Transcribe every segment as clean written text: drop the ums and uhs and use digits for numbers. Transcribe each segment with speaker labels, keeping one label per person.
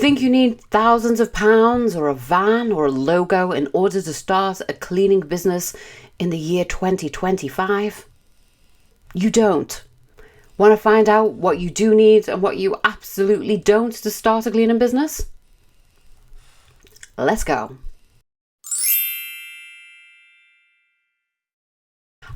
Speaker 1: think you need thousands of pounds or a van or a logo in order to start a cleaning business in the year 2025? You don't. Want to find out what you do need and what you absolutely don't to start a cleaning business? Let's go.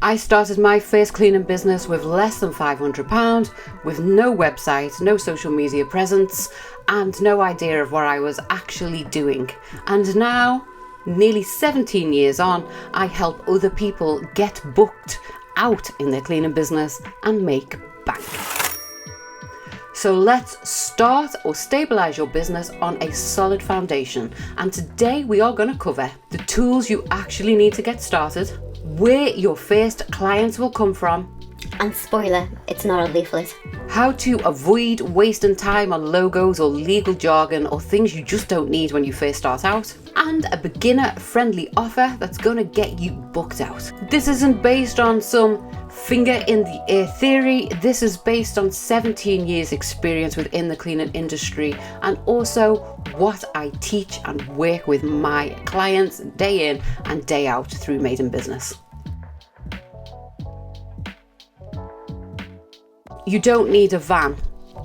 Speaker 1: I started my first cleaning business with less than £500, with no website, no social media presence, and no idea of what I was actually doing. And now, nearly 17 years on, I help other people get booked out in their cleaning business and make bank. So let's start or stabilize your business on a solid foundation. And today we are going to cover the tools you actually need to get started, where your first clients will come from,
Speaker 2: and spoiler, it's not a leaflet,
Speaker 1: how to avoid wasting time on logos or legal jargon or things you just don't need when you first start out, and a beginner-friendly offer that's going to get you booked out. This isn't based on some finger in the air theory. This is based on 17 years experience within the cleaning industry, and also what I teach and work with my clients day in and day out through Made in Business. You don't need a van.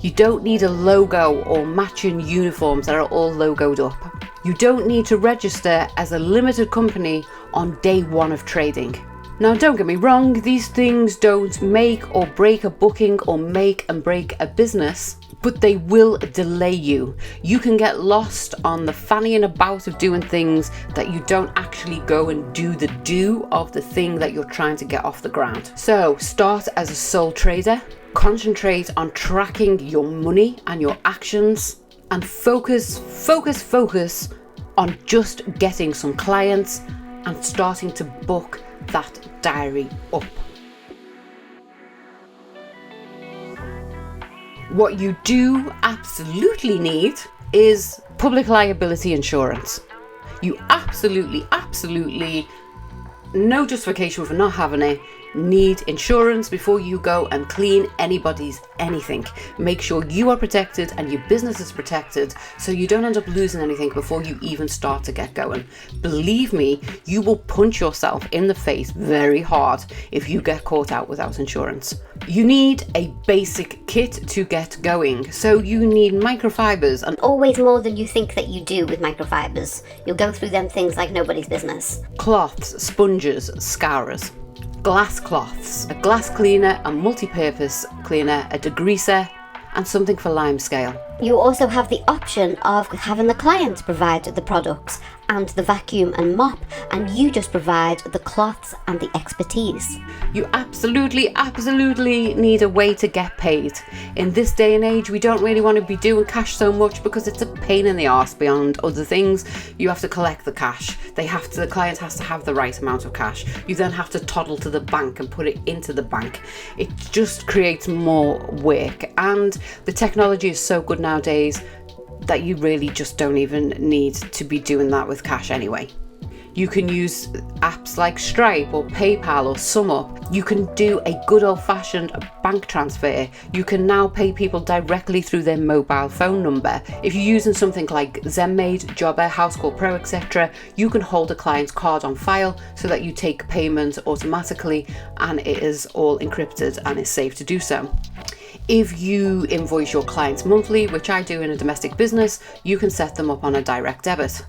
Speaker 1: You don't need a logo or matching uniforms that are all logoed up. You don't need to register as a limited company on day one of trading. Now, don't get me wrong, these things don't make or break a booking or make and break a business, but they will delay you. You can get lost on the fannying about of doing things that you don't actually go and do the do of the thing that you're trying to get off the ground. So start as a sole trader, concentrate on tracking your money and your actions, and focus on just getting some clients and starting to book that diary up. What you do absolutely need is public liability insurance. You absolutely, no justification for not having it, need insurance before you go and clean anybody's anything. Make sure you are protected and your business is protected, so you don't end up losing anything before you even start to get going. Believe me, you will punch yourself in the face very hard if you get caught out without insurance. You need a basic kit to get going. So you need microfibers, and
Speaker 2: always more than you think that you do with microfibers. You'll go through them things like nobody's business.
Speaker 1: Cloths, sponges, scourers, glass cloths, a glass cleaner, a multi-purpose cleaner, a degreaser, and something for lime scale.
Speaker 2: You also have the option of having the client provide the products and the vacuum and mop, and you just provide the cloths and the expertise.
Speaker 1: You absolutely need a way to get paid. In this day and age, we don't really want to be doing cash so much because it's a pain in the arse beyond other things. You have to collect the cash. The client has to have the right amount of cash. You then have to toddle to the bank and put it into the bank. It just creates more work, and the technology is so good nowadays that you really just don't even need to be doing that with cash anyway. You can use apps like Stripe or PayPal or SumUp. You can do a good old-fashioned bank transfer. You can now pay people directly through their mobile phone number. If you're using something like Zenmade, Jobber, Housecall Pro, etc., you can hold a client's card on file so that you take payment automatically, and it is all encrypted and it's safe to do so. If you invoice your clients monthly, which I do in a domestic business, you can set them up on a direct debit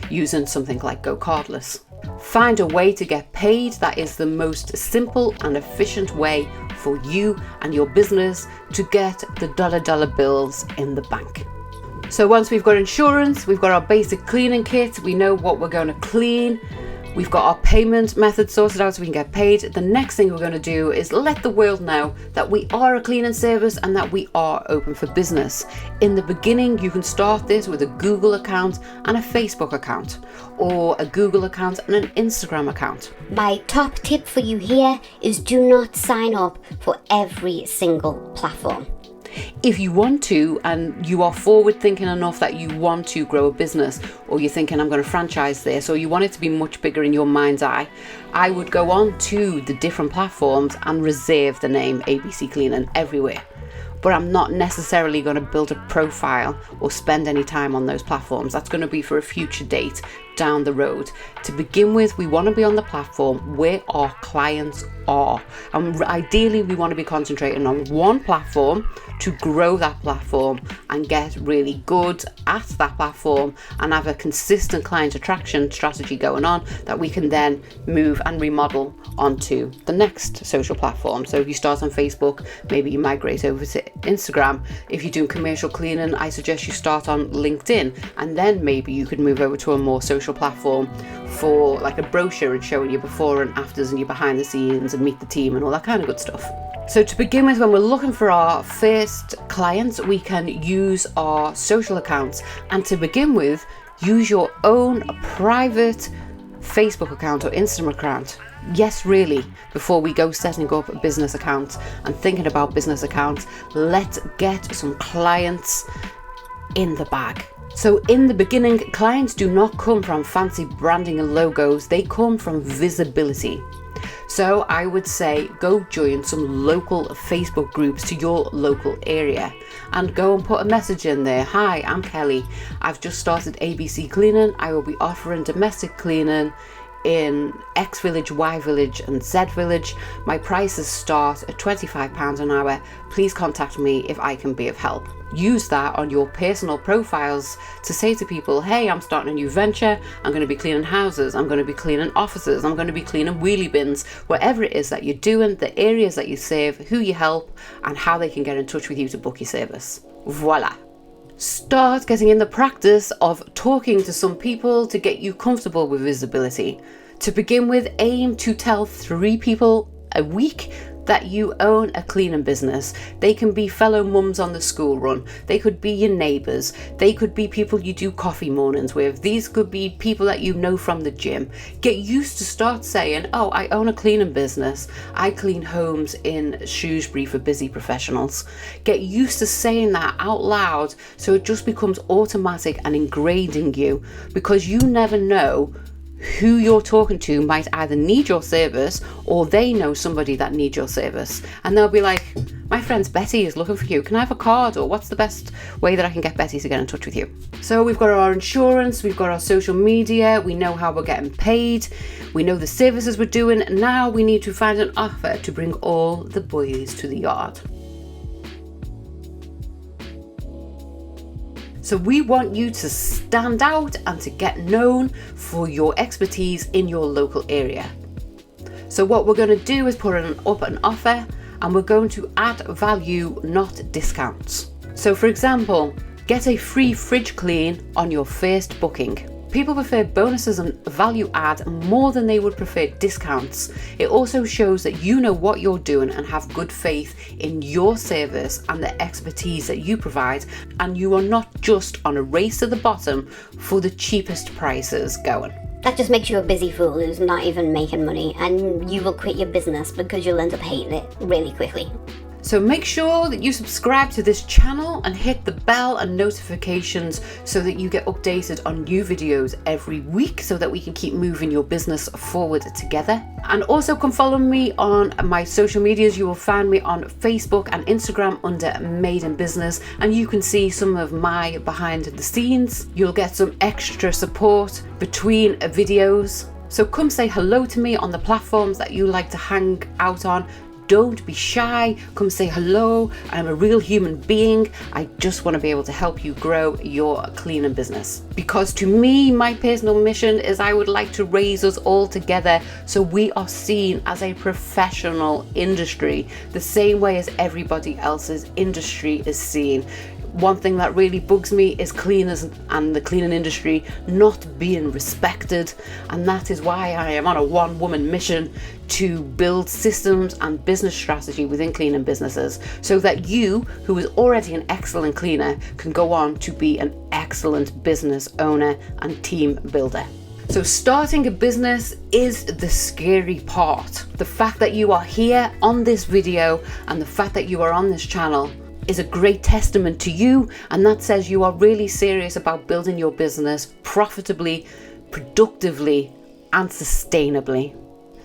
Speaker 1: using something like Go Cardless. Find a way to get paid that is the most simple and efficient way for you and your business to get the dollar bills in the bank. So once we've got insurance, we've got our basic cleaning kit, we know what we're going to clean, we've got our payment method sorted out so we can get paid. The next thing we're going to do is let the world know that we are a cleaning service and that we are open for business. In the beginning, you can start this with a Google account and a Facebook account, or a Google account and an Instagram account.
Speaker 2: My top tip for you here is do not sign up for every single platform.
Speaker 1: If you want to, and you are forward thinking enough that you want to grow a business, or you're thinking I'm going to franchise this, or you want it to be much bigger in your mind's eye, I would go on to the different platforms and reserve the name ABC Cleaning everywhere. but I'm not necessarily going to build a profile or spend any time on those platforms. That's going to be for a future date down the road. To begin with, we want to be on the platform where our clients are, and ideally we want to be concentrating on one platform to grow that platform and get really good at that platform and have a consistent client attraction strategy going on that we can then move and remodel onto the next social platform. So if you start on Facebook, maybe you migrate over to Instagram. If you're doing commercial cleaning, I suggest you start on LinkedIn, and then maybe you could move over to a more social platform for like a brochure and showing your before and afters and your behind the scenes and meet the team and all that kind of good stuff. So to begin with, when we're looking for our first clients, we can use our social accounts. And to begin with, use your own private Facebook account or Instagram account. Yes, really, before we go setting up a business account and thinking about business accounts, let's get some clients in the bag. So in the beginning, clients do not come from fancy branding and logos, they come from visibility. So I would say go join some local Facebook groups to your local area and go and put a message in there. Hi, I'm Kelly. I've just started ABC Cleaning. I will be offering domestic cleaning in X village, Y village and Z village. My prices start at £25 an hour. Please contact me if I can be of help. Use that on your personal profiles to say to people, hey, I'm starting a new venture. I'm going to be cleaning houses. I'm going to be cleaning offices. I'm going to be cleaning wheelie bins. Whatever it is that you're doing, the areas that you serve, who you help, and how they can get in touch with you to book your service. Voila. Start getting in the practice of talking to some people to get you comfortable with visibility. To begin with, aim to tell 3 people a week that you own a cleaning business. They can be fellow mums on the school run. They could be your neighbours. They could be people you do coffee mornings with. These could be people that you know from the gym. Get used to start saying, oh, I own a cleaning business. I clean homes in Shrewsbury for busy professionals. Get used to saying that out loud so it just becomes automatic and ingrained in you, because you never know who you're talking to might either need your service or they know somebody that needs your service, and they'll be like, my friend Betty is looking for you, can I have a card, or what's the best way that I can get Betty to get in touch with you? So we've got our insurance, we've got our social media, we know how we're getting paid, we know the services we're doing. Now we need to find an offer to bring all the boys to the yard. So we want you to stand out and to get known for your expertise in your local area. So what we're going to do is put up an offer, and we're going to add value, not discounts. So for example, get a free fridge clean on your first booking. People prefer bonuses and value add more than they would prefer discounts. It also shows that you know what you're doing and have good faith in your service and the expertise that you provide, and you are not just on a race to the bottom for the cheapest prices going.
Speaker 2: That just makes you a busy fool who's not even making money, and you will quit your business because you'll end up hating it really quickly.
Speaker 1: So make sure that you subscribe to this channel and hit the bell and notifications so that you get updated on new videos every week, so that we can keep moving your business forward together. And also come follow me on my social medias. You will find me on Facebook and Instagram under Made in Business, and you can see some of my behind the scenes. You'll get some extra support between videos. So come say hello to me on the platforms that you like to hang out on. Don't be shy, come say hello. I'm a real human being. I just want to be able to help you grow your cleaning business. Because to me, my personal mission is I would like to raise us all together so we are seen as a professional industry, the same way as everybody else's industry is seen. One thing that really bugs me is cleaners and the cleaning industry not being respected, and that is why I am on a one-woman mission to build systems and business strategy within cleaning businesses, so that you, who is already an excellent cleaner, can go on to be an excellent business owner and team builder. So starting a business is the scary part. The fact that you are here on this video and the fact that you are on this channel is a great testament to you, and that says you are really serious about building your business profitably, productively, and sustainably.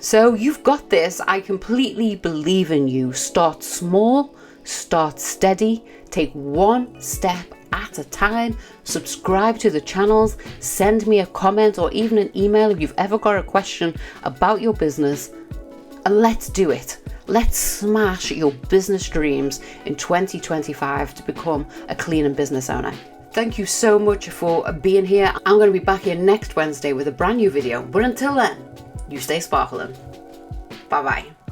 Speaker 1: So you've got this. I completely believe in you. Start small, Start steady, take one step at a time, subscribe to the channels, send me a comment or even an email if you've ever got a question about your business, and let's do it. Let's smash your business dreams in 2025 to become a cleaning business owner. Thank you so much for being here. I'm going to be back here next Wednesday with a brand new video, but until then, you stay sparkling. Bye bye.